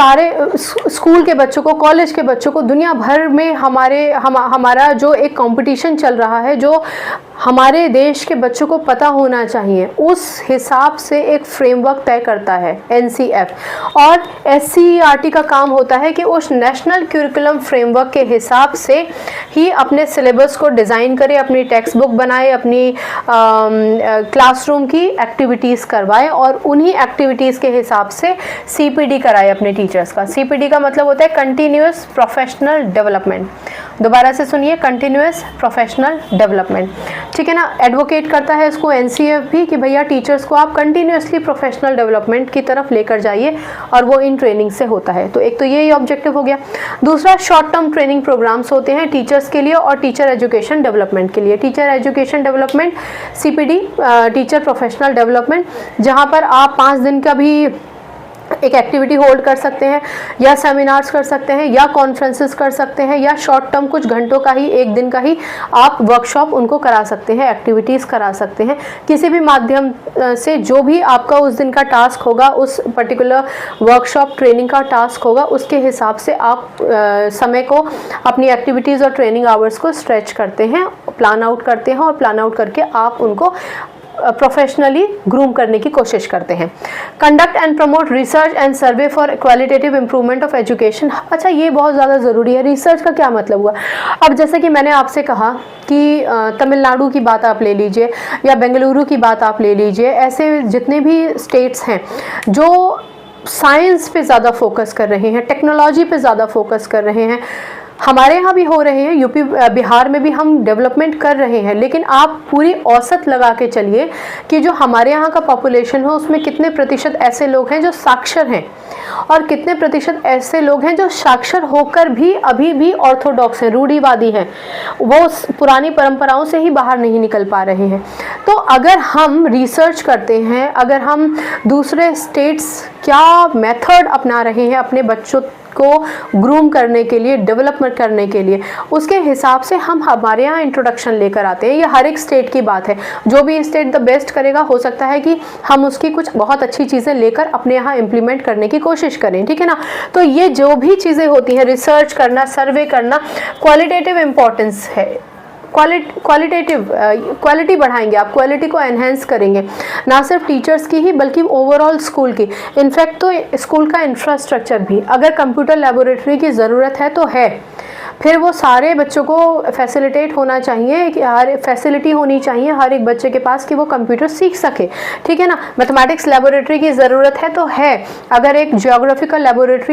सारे स्कूल के बच्चों को, कॉलेज के बच्चों को, दुनिया भर में हमारा जो एक कंपटीशन चल रहा है, जो हमारे देश के बच्चों को पता होना चाहिए, उस हिसाब से एक फ्रेमवर्क तय करता है NCF। और SCERT का काम होता है कि उस नेशनल करिकुलम फ्रेमवर्क के हिसाब से ही अपने सिलेबस को डिज़ाइन करे, अपनी टेक्स्ट बुक बनाए, अपनी क्लासरूम की एक्टिविटीज़ करवाए और उन्हीं एक्टिविटीज़ के हिसाब से CPD कराए अपने टीचर्स का। CPD का मतलब होता है कंटिन्यूअस प्रोफेशनल डेवलपमेंट। दोबारा से सुनिए, कंटिन्यूअस प्रोफेशनल डेवलपमेंट, ठीक है ना। एडवोकेट करता है इसको NCF भी कि भैया टीचर्स को आप कंटिन्यूअसली प्रोफेशनल डेवलपमेंट की तरफ लेकर जाइए, और वो इन ट्रेनिंग से होता है। तो एक तो यही ऑब्जेक्टिव हो गया। दूसरा, शॉर्ट टर्म ट्रेनिंग प्रोग्राम्स होते हैं टीचर्स के लिए और टीचर एजुकेशन डेवलपमेंट के लिए। Teacher education development CPD, teacher professional development, जहाँ पर आप 5 दिन का भी एक एक्टिविटी होल्ड कर सकते हैं, या सेमिनार्स कर सकते हैं, या कॉन्फ्रेंसेस कर सकते हैं, या शॉर्ट टर्म कुछ घंटों का ही, एक दिन का ही आप वर्कशॉप उनको करा सकते हैं, एक्टिविटीज़ करा सकते हैं। किसी भी माध्यम से जो भी आपका उस दिन का टास्क होगा, उस पर्टिकुलर वर्कशॉप ट्रेनिंग का टास्क होगा, उसके हिसाब से आप समय को, अपनी एक्टिविटीज़ और ट्रेनिंग आवर्स को स्ट्रेच करते हैं, प्लान आउट करते हैं, और प्लान आउट करके आप उनको प्रोफेशनली ग्रूम करने की कोशिश करते हैं। Conduct and promote research and survey for qualitative improvement of education. अच्छा, ये बहुत ज़्यादा ज़रूरी है। रिसर्च का क्या मतलब हुआ? अब जैसे कि मैंने आपसे कहा कि तमिलनाडु की बात आप ले लीजिए, या बेंगलुरु की बात आप ले लीजिए, ऐसे जितने भी स्टेट्स हैं जो साइंस पे ज़्यादा फोकस कर रहे हैं, टेक्नोलॉजी पे ज़्यादा फोकस कर रहे हैं, हमारे यहाँ भी हो रहे हैं, यूपी बिहार में भी हम डेवलपमेंट कर रहे हैं, लेकिन आप पूरी औसत लगा के चलिए कि जो हमारे यहाँ का पॉपुलेशन हो उसमें कितने प्रतिशत ऐसे लोग हैं जो साक्षर हैं, और कितने प्रतिशत ऐसे लोग हैं जो साक्षर होकर भी अभी भी ऑर्थोडॉक्स हैं, रूढ़िवादी हैं, वो पुरानी परंपराओं से ही बाहर नहीं निकल पा रहे हैं। तो अगर हम रिसर्च करते हैं, अगर हम दूसरे स्टेट्स क्या मेथड अपना रहे हैं अपने बच्चों को ग्रूम करने के लिए, डेवलपमेंट करने के लिए, उसके हिसाब से हम हमारे यहाँ इंट्रोडक्शन लेकर आते हैं। ये हर एक स्टेट की बात है, जो भी स्टेट द बेस्ट करेगा, हो सकता है कि हम उसकी कुछ बहुत अच्छी चीज़ें लेकर अपने यहाँ इम्प्लीमेंट करने की कोशिश करें, ठीक है ना। तो ये जो भी चीज़ें होती हैं, रिसर्च करना, सर्वे करना, क्वालिटेटिव इम्पोर्टेंस है। क्वालिटी बढ़ाएंगे आप, क्वालिटी को एनहेंस करेंगे, ना सिर्फ टीचर्स की ही बल्कि ओवरऑल स्कूल की। इनफैक्ट तो स्कूल का इंफ्रास्ट्रक्चर भी, अगर कंप्यूटर लेबोरेटरी की ज़रूरत है तो है, फिर वो सारे बच्चों को फैसिलिटेट होना चाहिए, कि हर फैसिलिटी होनी चाहिए हर एक बच्चे के पास कि वो कंप्यूटर सीख सके, ठीक है ना। मैथमेटिक्स लेबोरेटरी की ज़रूरत है तो है, अगर एक ज्योग्राफिकल लेबोरेटरी